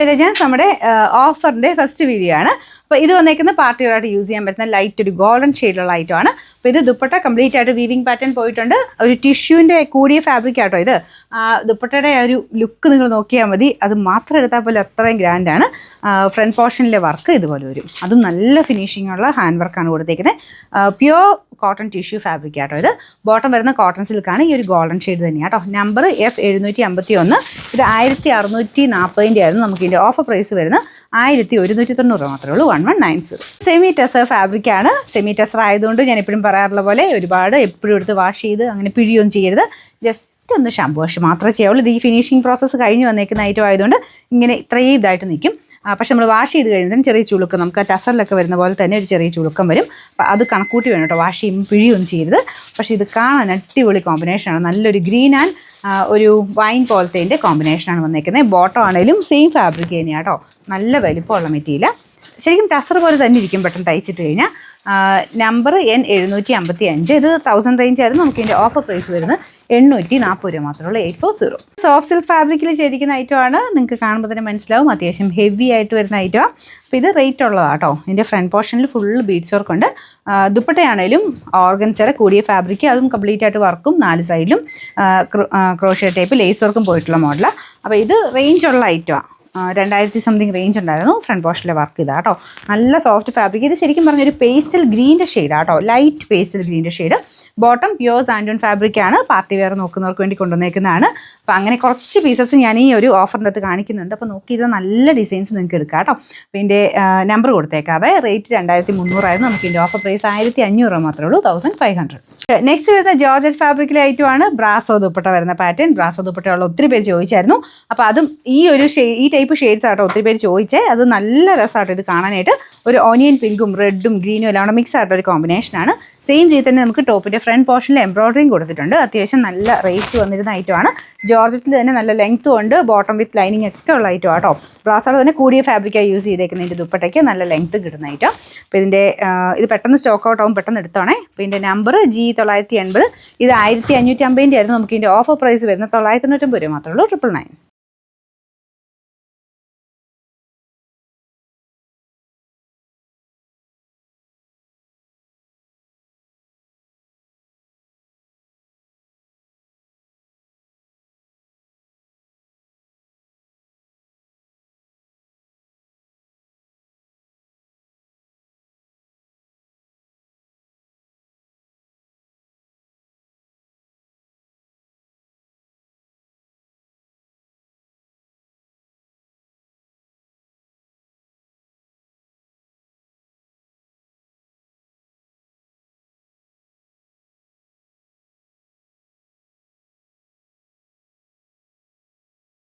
നമ്മുടെ ഓഫറിൻ്റെ first video ആണ്. അപ്പോൾ ഇത് വന്നേക്കുന്ന പാർട്ടികളായിട്ട് യൂസ് ചെയ്യാൻ പറ്റുന്ന ലൈറ്റ് ഒരു ഗോൾഡൻ ഷെയ്ഡുള്ള ഐറ്റമാണ്. അപ്പോൾ ഇത് ദുപ്പട്ട കംപ്ലീറ്റ് ആയിട്ട് വീവിംഗ് പാറ്റേൺ പോയിട്ടുണ്ട്. ഒരു ടിഷ്യൂവിൻ്റെ കൂടിയ ഫാബ്രിക് ആട്ടോ ഇത്. ദുപ്പട്ടയുടെ ഒരു ലുക്ക് നിങ്ങൾ നോക്കിയാൽ മതി, അത് മാത്രം എടുത്താൽ പോലും അത്രയും ഗ്രാൻഡാണ്. ഫ്രണ്ട് പോർഷനിലെ വർക്ക് ഇതുപോലെ വരും, അതും നല്ല ഫിനിഷിംഗ് ഉള്ള ഹാൻഡ് വർക്കാണ് കൊടുത്തേക്കുന്നത്. പ്യുവർ കോട്ടൺ ടിഷ്യൂ ഫാബ്രിക് ആട്ടോ ഇത്. ബോട്ടം വരുന്ന കോട്ടൺ സിൽക്കാണ്, ഈ ഒരു ഗോൾഡൻ ഷെയ്ഡ് തന്നെയാണ് കേട്ടോ. Number F751. ഇത് 1640 ആയിരുന്നു. നമുക്ക് ഇതിൻ്റെ ഓഫർ പ്രൈസ് വരുന്നത് 1190 മാത്രമേ ഉള്ളൂ. 1190. സെമി ടെസർ ഫാബ്രിക് ആണ്. സെമി ടെസർ ആയതുകൊണ്ട് ഞാൻ എപ്പോഴും പറയാറുള്ള പോലെ ഒരുപാട് എപ്പോഴും എടുത്ത് വാഷ് ചെയ്ത് അങ്ങനെ പിഴിയൊന്നും ചെയ്യരുത്. ജസ്റ്റ് ഒന്ന് ഷാമ്പു വാഷ് മാത്രമേ ചെയ്യാവുള്ളൂ. ഇത് ഈ ഫിനിഷിംഗ് പ്രോസസ്സ് കഴിഞ്ഞ് വന്നേക്കുന്ന ഐറ്റം ആയതുകൊണ്ട് ഇങ്ങനെ ഇത്രയും ഇതായിട്ട് നിൽക്കും. പക്ഷെ നമ്മൾ വാഷ് ചെയ്ത് കഴിയുന്നതിന് ചെറിയ ചുളുക്കം, നമുക്ക് ടസറിലൊക്കെ വരുന്ന പോലെ തന്നെ ഒരു ചെറിയ ചുളുക്കം വരും. അപ്പോൾ അത് കണക്കൂട്ടി വേണം കേട്ടോ വാഷ് ചെയ്യുമ്പോൾ പിഴിയൊന്നും ചെയ്യരുത്. പക്ഷേ ഇത് കാണാൻ അടിപൊളി കോമ്പിനേഷനാണ്. നല്ലൊരു ഗ്രീൻ ആൻഡ് ഒരു വൈൻ പോലത്തെ കോമ്പിനേഷനാണ് വന്നേക്കുന്നത്. ബോട്ടം ആണെങ്കിലും സെയിം ഫാബ്രിക് തന്നെയാണ് കേട്ടോ. നല്ല വലിപ്പമുള്ള മെറ്റീരിയൽ, ശരിക്കും ടസർ പോലെ തന്നെ ഇരിക്കും പെട്ടെന്ന് തയ്ച്ചിട്ട് കഴിഞ്ഞാൽ. Number N755. ഇത് 1000 റേഞ്ച് ആയിരുന്നു. നമുക്ക് ഇതിൻ്റെ ഓഫർ പ്രൈസ് വരുന്നത് 840 രൂപ മാത്രമേ ഉള്ളൂ. 840. സോഫ്റ്റ് സിൽക്ക് ഫാബ്രിക്കിൽ ചെയ്തിരിക്കുന്ന ഐറ്റമാണ്. നിങ്ങൾക്ക് കാണുമ്പോൾ തന്നെ മനസ്സിലാവും അത്യാവശ്യം ഹെവി ആയിട്ട് വരുന്ന ഐറ്റമാണ്. അപ്പോൾ ഇത് റേറ്റ് ഉള്ളതാണ് കേട്ടോ. ഇതിൻ്റെ ഫ്രണ്ട് പോർഷനിൽ ഫുള്ള് ബീഡ്സ് വർക്ക് ഉണ്ട്. ദുപ്പട്ടയാണേലും ഓർഗൻസയുടെ കൂടിയ ഫാബ്രിക്, അതും കംപ്ലീറ്റ് ആയിട്ട് വർക്കും 4 സൈഡിലും ക്രോഷ്യ ടൈപ്പ് ലേസ് വർക്കും പോയിട്ടുള്ള മോഡലാണ്. അപ്പോൾ ഇത് റേഞ്ച് ഉള്ള ഐറ്റമാണ്. 2000 സംതിങ് റേഞ്ച് ഉണ്ടായിരുന്നു. ഫ്രണ്ട് പോർഷനിലെ വർക്ക് ഇതാ കേട്ടോ. നല്ല സോഫ്റ്റ് ഫാബ്രിക്. ഇത് ശരിക്കും പറഞ്ഞൊരു പേസ്റ്റൽ ഗ്രീൻ്റെ ഷെയ്ഡാണ് കേട്ടോ. ലൈറ്റ് പേസ്റ്റൽ ഗ്രീൻ്റെ ഷെയ്ഡ്. ബോട്ടം പ്യുവർ സാൻഡൂൺ ഫാബ്രിക്കാണ്. പാർട്ടി വെയർ നോക്കുന്നവർക്ക് വേണ്ടി കൊണ്ടുവന്നേക്കുന്നതാണ്. അപ്പോൾ അങ്ങനെ കുറച്ച് പീസസ് ഞാൻ ഈ ഒരു ഓഫറിൻ്റെ അടുത്ത് കാണിക്കുന്നുണ്ട്. അപ്പോൾ നോക്കിയിട്ട് നല്ല ഡിസൈൻസ് നിങ്ങൾക്ക് എടുക്കാം കേട്ടോ. അപ്പോൾ ഇതിൻ്റെ നമ്പർ കൊടുത്തേക്കാവേ. റേറ്റ് 2300 ആയിരുന്നു. നമുക്ക് ഇതിൻ്റെ ഓഫർ പ്രൈസ് 1500 മാത്രമേ ഉള്ളൂ. 1500. നെക്സ്റ്റ് വരുന്ന ജോർജറ്റ് ഫാബ്രിക്കിലെ ഐറ്റമാണ്. ബ്രാസോ ദുപ്പട്ട വരുന്ന പാറ്റേൺ. ബ്രാസോ ദുപ്പട്ടയുള്ള ഒത്തിരി പേര് ചോദിച്ചായിരുന്നു. അപ്പോൾ അതും ഈ ഒരു ഈ ടൈപ്പ് ഷെയ്ഡ്സ് ആട്ടോ ഒത്തിരി പേര് ചോദിച്ചേ. അത് നല്ല രസമാട്ടോ ഇത് കാണാനായിട്ട്. ഒരു ഓനിയൻ പിങ്കും റെഡും ഗ്രീനും എല്ലാം കൂടെ മിക്സ് ആയിട്ടൊരു കോമ്പിനേഷനാണ്. സെയിം രീതി തന്നെ നമുക്ക് ടോപ്പിൻ്റെ ഫ്രണ്ട് പോർഷനിൽ എംബ്രോയിഡറിയും കൊടുത്തിട്ടുണ്ട്. അത്യാവശ്യം നല്ല റേറ്റ് വന്നിരുന്ന ഐറ്റമാണ്. ജോർജറ്റിൽ തന്നെ നല്ല ലെങ്ത്തും ഉണ്ട്. ബോട്ടം വിത്ത് ലൈനിങ് ഒക്കെ ഉള്ള ഐറ്റം ആട്ടോ. ബ്രാസോടെ തന്നെ കൂടിയ ഫാബ്രിക്കായി യൂസ് ചെയ്തേക്കുന്നതിൻ്റെ ദുപ്പട്ടയ്ക്ക് നല്ല ലെങ്ത്ത് കിട്ടുന്ന ഐറ്റം. അപ്പോൾ ഇതിൻ്റെ ഇത് പെട്ടെന്ന് സ്റ്റോക്ക് ഔട്ട് ആവും, പെട്ടെന്ന് എടുത്തോണേ. അപ്പോൾ ഇതിൻ്റെ നമ്പർ G980. ഇത് 1550 ആയിരുന്നു. നമുക്ക് ഇതിൻ്റെ ഓഫർ പ്രൈസ് വരുന്നത് 990 രൂപ മാത്രമേ ഉള്ളൂ. 999.